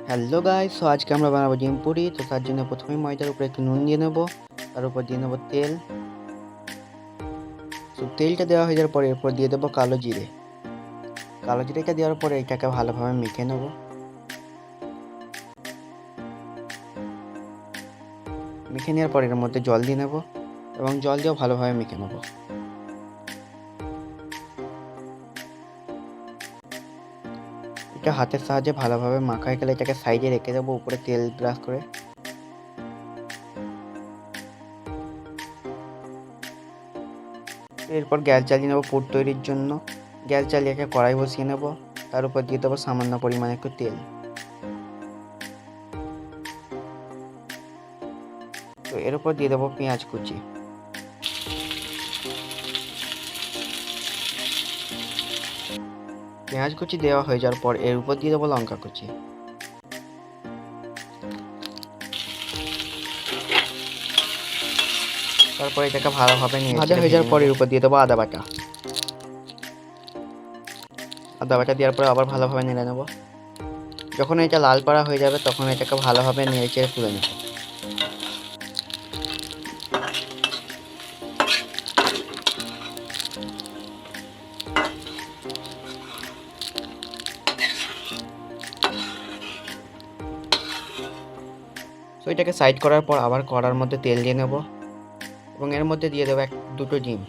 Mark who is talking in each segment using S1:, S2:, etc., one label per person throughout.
S1: Hello guys, so আজকে আমরা বানাবো ডিম পুরি। তো তার জন্য প্রথমে ময়দার উপরে একটু নুন দিয়ে নেব, তার উপর দিয়ে নেব তেল। তো তেলটা দেওয়া হয়ে যাওয়ার পরে এরপর দিয়ে দেবো কালো জিরে। কালো জিরেটা দেওয়ার পরে এটাকে ভালোভাবে মেখে নেব। মেখে নেওয়ার পর এর মধ্যে জল দিয়ে নেব এবং জল দিয়েও ভালোভাবে মেখে নেব। এটা হাতের সাহায্যে ভালোভাবে মাখা হয়ে গেলে এটাকে সাইডে রেখে দেবো, উপরে তেল ব্রাশ করে। এরপর গ্যাস জ্বালিয়ে নেবো পুর তৈরির জন্য। গ্যাস জ্বালিয়ে কড়াই বসিয়ে নেব, তার উপর দিয়ে দেবো সামান্য পরিমাণে একটু তেল। তো এর উপর দিয়ে দেবো পেঁয়াজ কুচি। পেঁয়াজ কুচি দেওয়া হয়ে যাওয়ার পর এর উপর দিয়ে দেবো লঙ্কা কুচি। তারপর এটাকে ভালোভাবে নিয়ে ভাজা হয়ে যাওয়ার পর এর উপর দিয়ে দেবো আদা বাটা। আদা বাটা দেওয়ার পর আবার ভালোভাবে নেড়ে নেব। যখন এটা লাল পাড়া হয়ে যাবে তখন এটাকে ভালোভাবে নেড়ে চেড়ে তুলে নেব। তো এটাকে সাইড করার পর আবার কড়ার মধ্যে তেল দিয়ে নেব এবং এর মধ্যে দিয়ে দেবো দুটো ডিম।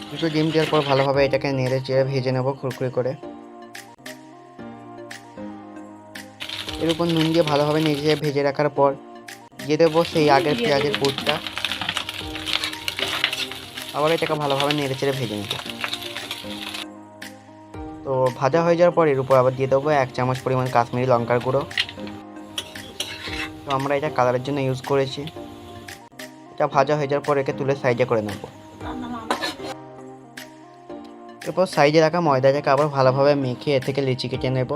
S1: দুটো ডিম দেওয়ার পর ভালোভাবে এটাকে নেড়ে চেড়ে ভেজে নেব খুরখুরি করে। এর উপর নুন দিয়ে ভালোভাবে নেড়ে ভেজে রাখার পর দিয়ে দেবো সেই আগের পেঁয়াজের পুরটা। আবার এটাকে ভালোভাবে নেড়ে চেড়ে ভেজে নেব। তো ভাজা হয়ে যাওয়ার পর এর উপর আবার দিয়ে দেবো 1 চামচ পরিমাণ কাশ্মীরি লঙ্কার গুঁড়ো। তো আমরা এটা কালারের জন্য ইউজ করেছি। এটা ভাজা হয়ে যাওয়ার পর একে তুলে সাইডে করে নেব। এরপর সাইডে রাখা ময়দাটাকে আবার ভালোভাবে মেখে এর থেকে লিচি কেটে নেব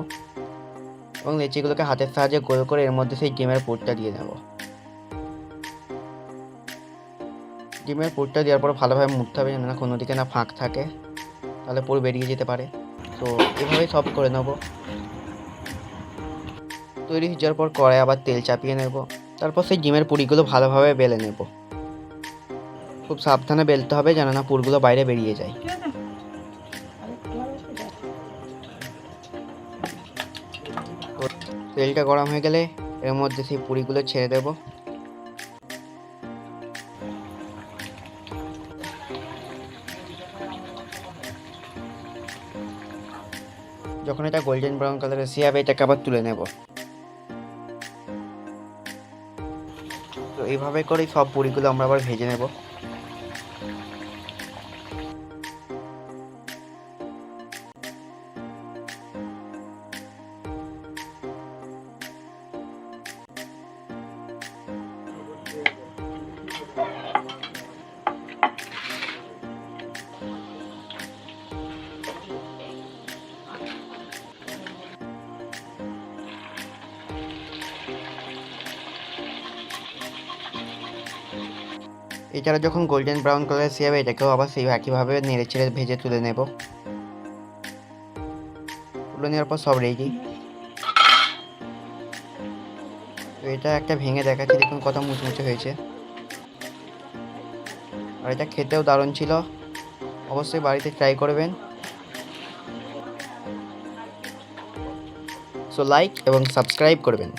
S1: এবং লিচিগুলোকে হাতের সাহায্যে গোল করে এর মধ্যে সেই ডিমের পুরটা দিয়ে দেব। ডিমের পুরটা দেওয়ার পর ভালোভাবে মুড়তে হবে যেন না কোনো দিকে না ফাঁক থাকে, তাহলে পুর বেরিয়ে যেতে পারে। তো এভাবেই সব করে নেব। তৈরি হয়ে যাওয়ার পর কড়াই আবার তেল চাপিয়ে নেব, তারপর সেই ডিমের পুরিগুলো ভালোভাবে বেলে নেব। খুব সাবধানে বেলতে হবে যেন না পুরগুলো বাইরে বেরিয়ে যায়। তেলটা গরম হয়ে গেলে এর মধ্যে সেই পুরিগুলো ছেড়ে দেব। যখন এটা গোল্ডেন ব্রাউন কালার এসে যাবে এটাকে আবার তুলে নেব। তো এইভাবে করেই সব পুরিগুলো আমরা আবার ভেজে নেব। এছাড়া যখন গোল্ডেন ব্রাউন কালার এসে যাবে এটাকেও আবার সেই একইভাবে নেড়ে চেড়ে ভেজে তুলে নেব। তুলে নেওয়ার পর সব রেডি। তো এটা একটা ভেঙে দেখাচ্ছি, দেখুন কত মুচমুচে হয়েছে। আর এটা খেতেও দারুণ ছিল। অবশ্যই বাড়িতে ট্রাই করবেন। সো লাইক এবং সাবস্ক্রাইব করবেন।